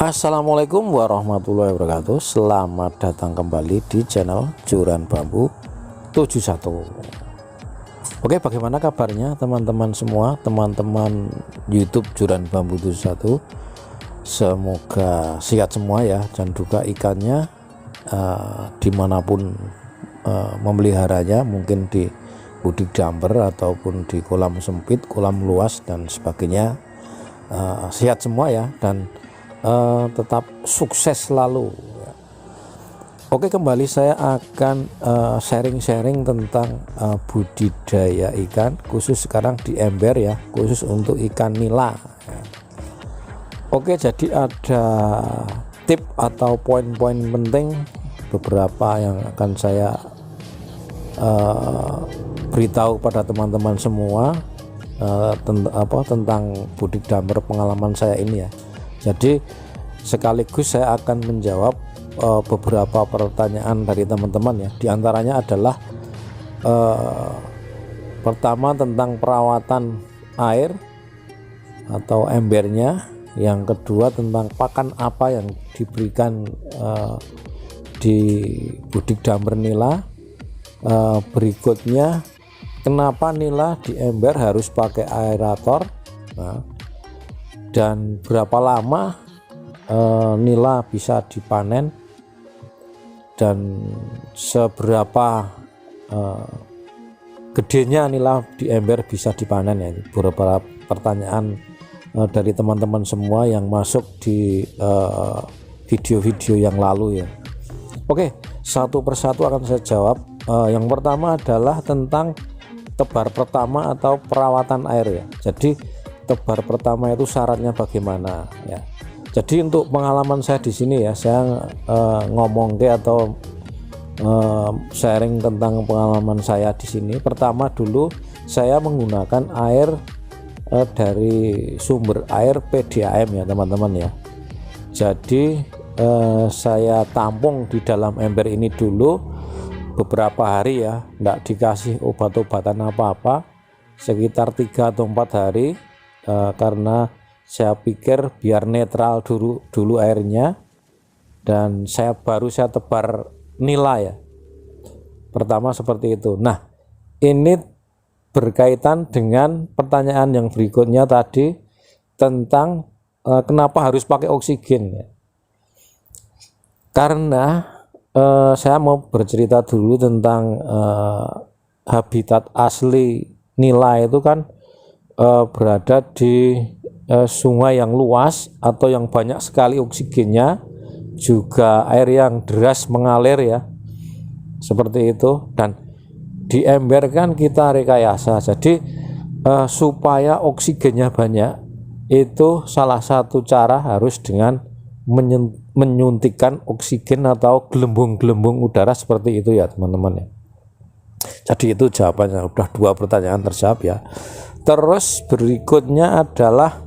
Assalamualaikum warahmatullahi wabarakatuh. Selamat datang kembali di channel Joran Bambu 71. Oke, bagaimana kabarnya teman-teman semua, teman-teman YouTube Joran Bambu 71? Semoga sehat semua ya, dan juga ikannya dimanapun memeliharanya, mungkin di budik damper ataupun di kolam sempit, kolam luas dan sebagainya, sehat semua ya, dan tetap sukses selalu. Oke, kembali saya akan sharing-sharing tentang budidaya ikan, khusus sekarang di ember ya, khusus untuk ikan nila. Oke, jadi ada tip atau poin-poin penting beberapa yang akan saya beritahu pada teman-teman semua tentang budik damper pengalaman saya ini ya. Jadi sekaligus saya akan menjawab beberapa pertanyaan dari teman-teman ya. Di antaranya adalah pertama tentang perawatan air atau embernya, yang kedua tentang pakan apa yang diberikan di budik damper nila, berikutnya kenapa nila di ember harus pakai aerator, dan berapa lama nila bisa dipanen, dan seberapa gedenya nila di ember bisa dipanen ya. Beberapa pertanyaan dari teman-teman semua yang masuk di video-video yang lalu ya. Oke, satu persatu akan saya jawab. Yang pertama adalah tentang tebar pertama atau perawatan air ya. Jadi tebar pertama itu syaratnya bagaimana ya. Jadi untuk pengalaman saya di sini ya, saya ngomong atau sharing tentang pengalaman saya di sini. Pertama dulu saya menggunakan air dari sumber air PDAM ya teman-teman ya. Jadi saya tampung di dalam ember ini dulu beberapa hari ya, enggak dikasih obat-obatan apa-apa, sekitar 3 atau 4 hari. Karena saya pikir biar netral dulu airnya, dan saya tebar nila ya. Pertama seperti itu. Nah, ini berkaitan dengan pertanyaan yang berikutnya tadi tentang kenapa harus pakai oksigen ya. Karena saya mau bercerita dulu tentang habitat asli nila itu kan berada di sungai yang luas atau yang banyak sekali oksigennya, juga air yang deras mengalir ya, seperti itu. Dan di ember kan kita rekayasa, jadi supaya oksigennya banyak, itu salah satu cara harus dengan menyuntikkan oksigen atau gelembung-gelembung udara seperti itu ya teman-teman ya. Jadi itu jawabannya, udah 2 pertanyaan terjawab ya. Terus berikutnya adalah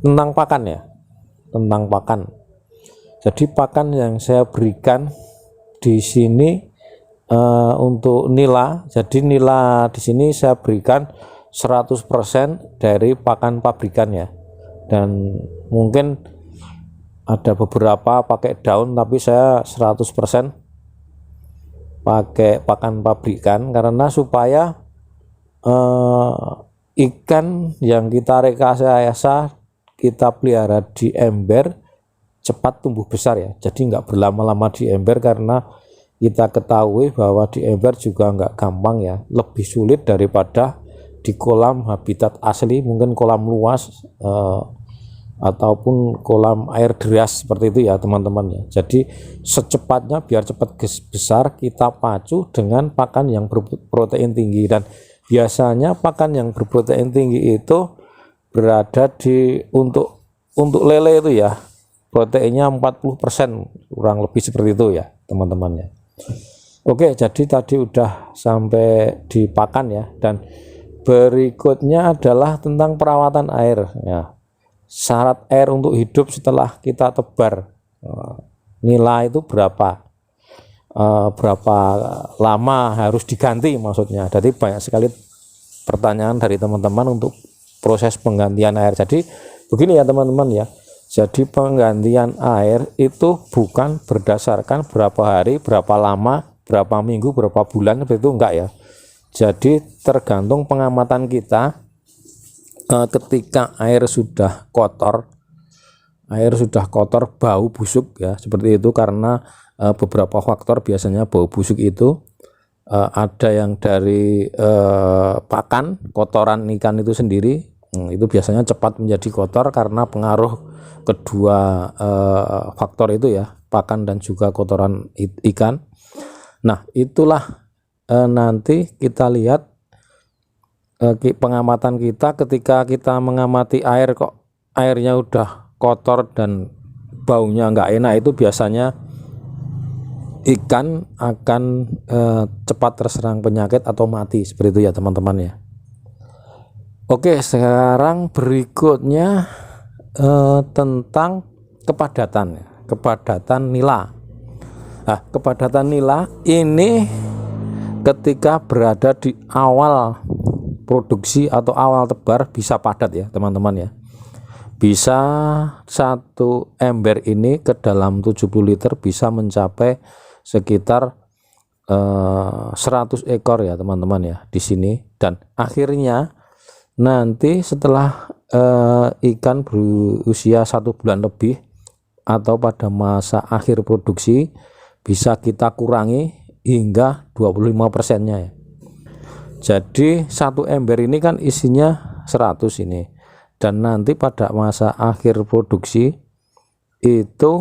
tentang pakan ya, tentang pakan. Jadi pakan yang saya berikan di sini untuk nila, jadi nila di sini saya berikan 100% dari pakan pabrikan ya. Dan mungkin ada beberapa pakai daun, tapi saya 100% pakai pakan pabrikan, karena supaya ikan yang kita rekayasa, kita pelihara di ember cepat tumbuh besar ya. Jadi nggak berlama-lama di ember, karena kita ketahui bahwa di ember juga nggak gampang ya, lebih sulit daripada di kolam habitat asli, mungkin kolam luas ataupun kolam air deras seperti itu ya teman-teman ya. Jadi secepatnya biar cepat besar, kita pacu dengan pakan yang berprotein tinggi. Dan biasanya pakan yang berprotein tinggi itu berada di untuk lele itu ya, proteinnya 40%, kurang lebih seperti itu ya teman-teman ya. Oke, jadi tadi udah sampai di pakan ya. Dan berikutnya adalah tentang perawatan air ya. Syarat air untuk hidup setelah kita tebar nila itu berapa lama harus diganti maksudnya. Jadi banyak sekali pertanyaan dari teman-teman untuk proses penggantian air. Jadi begini ya teman-teman ya, Jadi penggantian air itu bukan berdasarkan berapa hari, berapa lama, berapa minggu, berapa bulan, seperti itu enggak ya. Jadi tergantung pengamatan kita, ketika air sudah kotor, bau busuk ya, seperti itu, karena beberapa faktor. Biasanya bau busuk itu ada yang dari pakan, kotoran ikan itu sendiri, itu biasanya cepat menjadi kotor karena pengaruh kedua faktor itu ya, pakan dan juga kotoran ikan. Nah itulah nanti kita lihat pengamatan kita, ketika kita mengamati air kok airnya udah kotor dan baunya nggak enak, itu biasanya ikan akan cepat terserang penyakit atau mati, seperti itu ya teman-teman ya. Oke, sekarang berikutnya tentang kepadatan nila. Nah, kepadatan nila ini ketika berada di awal produksi atau awal tebar bisa padat ya teman-teman ya. Bisa satu ember ini ke dalam 70 liter bisa mencapai sekitar 100 ekor ya teman-teman ya di sini. Dan akhirnya nanti setelah ikan berusia 1 bulan lebih atau pada masa akhir produksi, bisa kita kurangi hingga 25%-nya ya. Jadi satu ember ini kan isinya 100 ini, dan nanti pada masa akhir produksi itu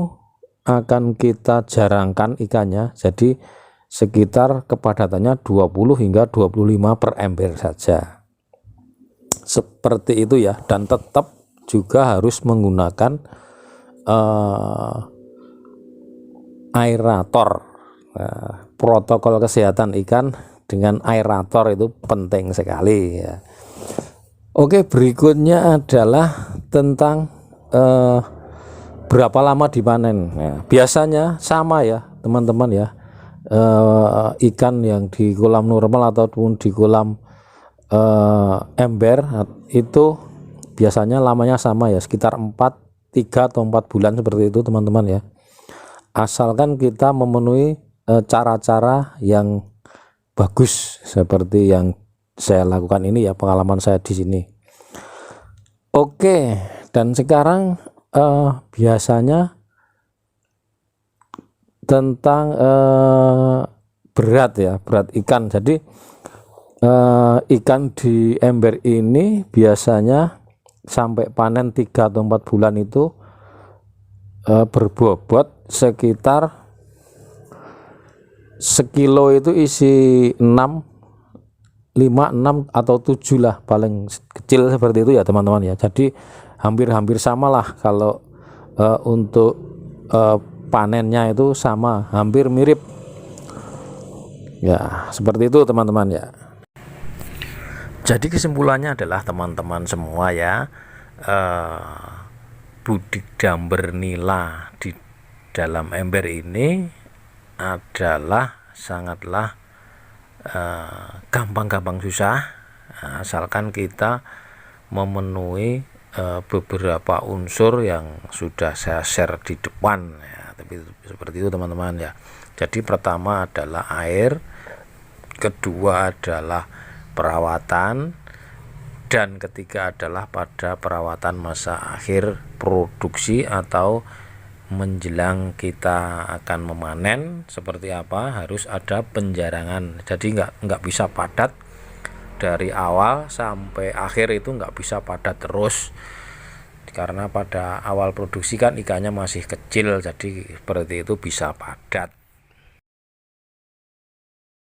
akan kita jarangkan ikannya, jadi sekitar kepadatannya 20 hingga 25 per ember saja, seperti itu ya. Dan tetap juga harus menggunakan aerator. Protokol kesehatan ikan dengan aerator itu penting sekali ya. Oke, berikutnya adalah tentang berapa lama dipanen ya. Biasanya sama ya teman-teman ya, ikan yang di kolam normal ataupun di kolam ember itu biasanya lamanya sama ya, sekitar 3 atau 4 bulan seperti itu teman-teman ya, asalkan kita memenuhi cara-cara yang bagus seperti yang saya lakukan ini ya, pengalaman saya di sini. Oke, dan sekarang biasanya tentang berat ya, berat ikan. Jadi ikan di ember ini biasanya sampai panen 3 atau 4 bulan itu berbobot sekitar sekilo itu isi 5, 6 atau 7 lah, paling kecil seperti itu ya teman-teman ya. Jadi hampir-hampir sama lah kalau untuk panennya itu sama, hampir mirip ya, seperti itu teman-teman ya. Jadi kesimpulannya adalah teman-teman semua ya, budidaya nila di dalam ember ini adalah sangatlah gampang-gampang susah, asalkan kita memenuhi beberapa unsur yang sudah saya share di depan ya. Tapi seperti itu teman-teman ya. Jadi pertama adalah air, kedua adalah perawatan, dan ketiga adalah pada perawatan masa akhir produksi atau menjelang kita akan memanen. Seperti apa, harus ada penjarangan. Jadi nggak bisa padat dari awal sampai akhir, itu nggak bisa padat terus, karena pada awal produksi kan ikannya masih kecil, jadi seperti itu bisa padat.